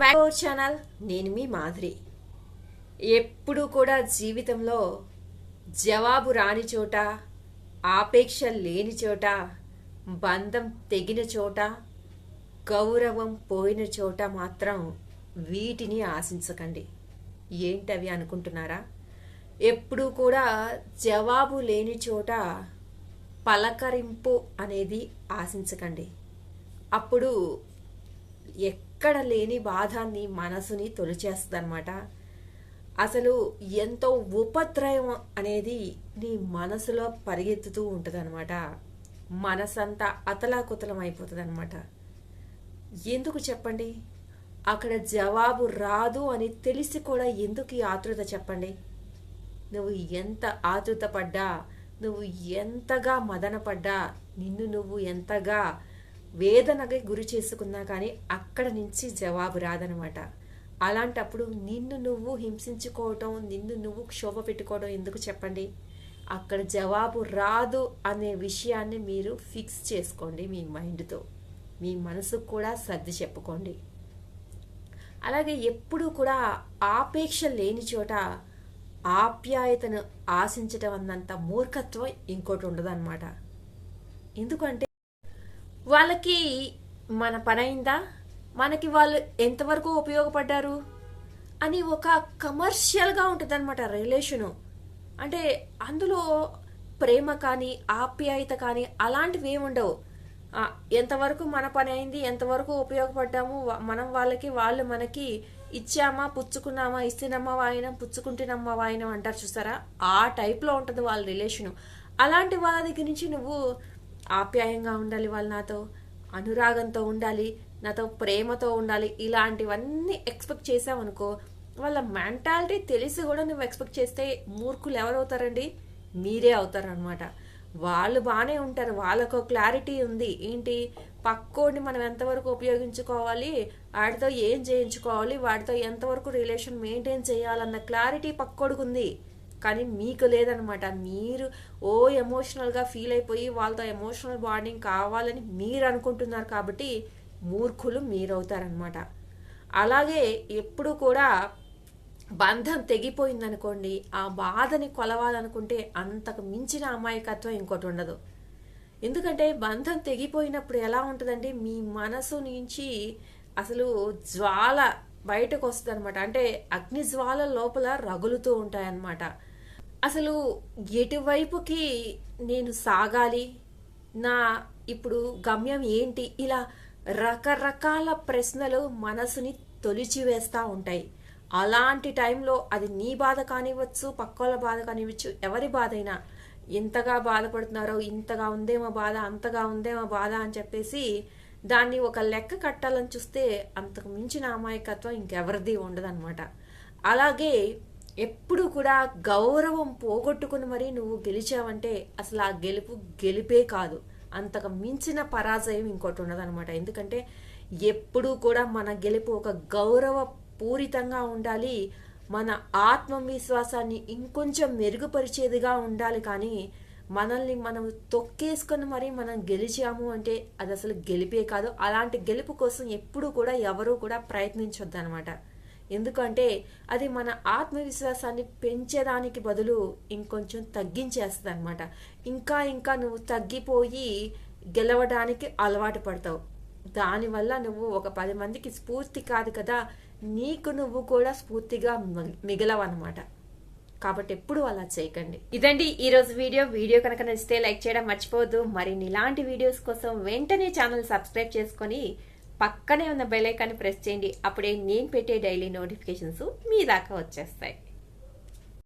Channel నేను మీ మాధురి. ఎప్పుడు కూడా జీవితంలో జవాబు రాని చోట, ఆపేక్ష లేని చోట, బంధం తెగిన చోట, గౌరవం పోయిన చోట మాత్రం వీటిని ఆశించకండి. ఏంటవి అనుకుంటున్నారా? ఎప్పుడు కూడా జవాబు లేని చోట పలకరింపు అనేది ఆశించకండి. అప్పుడు ఎక్కడ లేని బాధాన్ని మనసుని తొలిచేస్తుందన్నమాట. అసలు ఎంతో ఉపద్రవం అనేది నీ మనసులో పరిగెత్తుతూ ఉంటుందన్నమాట. మనసంతా అతలాకుతలం అయిపోతుంది అనమాట. ఎందుకు చెప్పండి? అక్కడ జవాబు రాదు అని తెలిసి కూడా ఎందుకు ఈ ఆతృత చెప్పండి? నువ్వు ఎంత ఆతృత పడ్డా, నువ్వు ఎంతగా మదన పడ్డా, నిన్ను నువ్వు ఎంతగా వేదనకి గురి చేసుకున్నా కానీ అక్కడ నుంచి జవాబు రాదనమాట. అలాంటప్పుడు నిన్ను నువ్వు హింసించుకోవటం, నిన్ను నువ్వు క్షోభ పెట్టుకోవడం ఎందుకు చెప్పండి? అక్కడ జవాబు రాదు అనే విషయాన్ని మీరు ఫిక్స్ చేసుకోండి. మీ మైండ్తో, మీ మనసుకు కూడా సర్ది చెప్పుకోండి. అలాగే ఎప్పుడూ కూడా ఆపేక్ష లేని చోట ఆప్యాయతను ఆశించటం అన్నంత మూర్ఖత్వం ఇంకోటి ఉండదన్నమాట. ఎందుకంటే వాళ్ళకి మన పని అయిందా, మనకి వాళ్ళు ఎంతవరకు ఉపయోగపడ్డారు అని ఒక కమర్షియల్గా ఉంటుంది అనమాట రిలేషను. అంటే అందులో ప్రేమ కానీ ఆప్యాయత కానీ అలాంటివి ఏమి ఉండవు. ఎంతవరకు మన పని అయింది, ఎంతవరకు ఉపయోగపడ్డాము, మనం వాళ్ళకి, వాళ్ళు మనకి ఇచ్చామా పుచ్చుకున్నామా, ఇస్తేనమ్మా వాయినం, పుచ్చుకుంటేనమ్మా వాయినం అంటారు చూసారా, ఆ టైప్లో ఉంటుంది వాళ్ళ రిలేషను. అలాంటి వాళ్ళ దగ్గర నుంచి నువ్వు ఆప్యాయంగా ఉండాలి, వాళ్ళు నాతో అనురాగంతో ఉండాలి, నాతో ప్రేమతో ఉండాలి, ఇలాంటివన్నీ ఎక్స్పెక్ట్ చేసావనుకో, వాళ్ళ మెంటాలిటీ తెలిసి కూడా నువ్వు ఎక్స్పెక్ట్ చేస్తే మూర్ఖులు ఎవరవుతారండి? మీరే అవుతారు అనమాట. వాళ్ళు బాగానే ఉంటారు, వాళ్ళకు క్లారిటీ ఉంది. ఏంటి, పక్కోడిని మనం ఎంతవరకు ఉపయోగించుకోవాలి, వాడితో ఏం చేయించుకోవాలి, వాడితో ఎంతవరకు రిలేషన్ మెయింటైన్ చేయాలన్న క్లారిటీ పక్కోడికి ఉంది. కానీ మీకు లేదనమాట. మీరు ఎమోషనల్గా ఫీల్ అయిపోయి వాళ్ళతో ఎమోషనల్ బాండింగ్ కావాలని మీరు అనుకుంటున్నారు కాబట్టి మూర్ఖులు మీరవుతారనమాట. అలాగే ఎప్పుడు కూడా బంధం తెగిపోయిందనుకోండి, ఆ బాధని కొలవాలనుకుంటే అంతకు మించిన అమాయకత్వం ఇంకోటి ఉండదు. ఎందుకంటే బంధం తెగిపోయినప్పుడు ఎలా ఉంటుందండి, మీ మనసు నుంచి అసలు జ్వాల బయటకు వస్తుంది అనమాట. అంటే అగ్ని జ్వాల లోపల రగులుతూ ఉంటాయన్నమాట. అసలు ఎటువైపుకి నేను సాగాలి, నా ఇప్పుడు గమ్యం ఏంటి, ఇలా రకరకాల ప్రశ్నలు మనసుని తొలిచివేస్తూ ఉంటాయి. అలాంటి టైంలో అది నీ బాధ కానివ్వచ్చు, పక్కోళ్ళ బాధ కానివ్వచ్చు, ఎవరి బాధ అయినా, ఇంతగా బాధపడుతున్నారో, ఇంతగా ఉందేమో బాధ, అంతగా ఉందేమో బాధ అని చెప్పేసి దాన్ని ఒక లెక్క కట్టాలని చూస్తే అంతకు మించిన అమాయకత్వం ఇంకెవరిది ఉండదన్నమాట. అలాగే ఎప్పుడు కూడా గౌరవం పోగొట్టుకుని మరీ నువ్వు గెలిచావంటే అసలు ఆ గెలుపు గెలిపే కాదు, అంతకు మించిన పరాజయం ఇంకోటి ఉండదన్నమాట. ఎందుకంటే ఎప్పుడూ కూడా మన గెలుపు ఒక గౌరవ పూరితంగా ఉండాలి, మన ఆత్మవిశ్వాసాన్ని ఇంకొంచెం మెరుగుపరిచేదిగా ఉండాలి. కానీ మనల్ని మనం తొక్కేసుకొని మరీ మనం గెలిచాము అంటే అది అసలు గెలిపే కాదు. అలాంటి గెలుపు కోసం ఎప్పుడూ కూడా ఎవరూ కూడా ప్రయత్నించొద్దు అనమాట. ఎందుకంటే అది మన ఆత్మవిశ్వాసాన్ని పెంచేదానికి బదులు ఇంకొంచెం తగ్గించేస్తుంది అనమాట. ఇంకా ఇంకా నువ్వు తగ్గిపోయి గెలవడానికి అలవాటు పడతావు. దానివల్ల నువ్వు ఒక 10 మందికి స్ఫూర్తి కాదు కదా, నీకు నువ్వు కూడా స్ఫూర్తిగా మిగలవన్నమాట. కాబట్టి ఎప్పుడు అలా చేయకండి. ఇదండి ఈరోజు వీడియో కనుక నచ్చితే లైక్ చేయడం మర్చిపోవద్దు. మరిన్ని ఇలాంటి వీడియోస్ కోసం వెంటనే ఛానల్ సబ్స్క్రైబ్ చేసుకొని పక్కనే ఉన్న బెల్ ఐకాన్ని ప్రెస్ చేయండి. అప్పుడే నేను పెట్టే డైలీ నోటిఫికేషన్స్ మీ దాకా వచ్చేస్తాయి.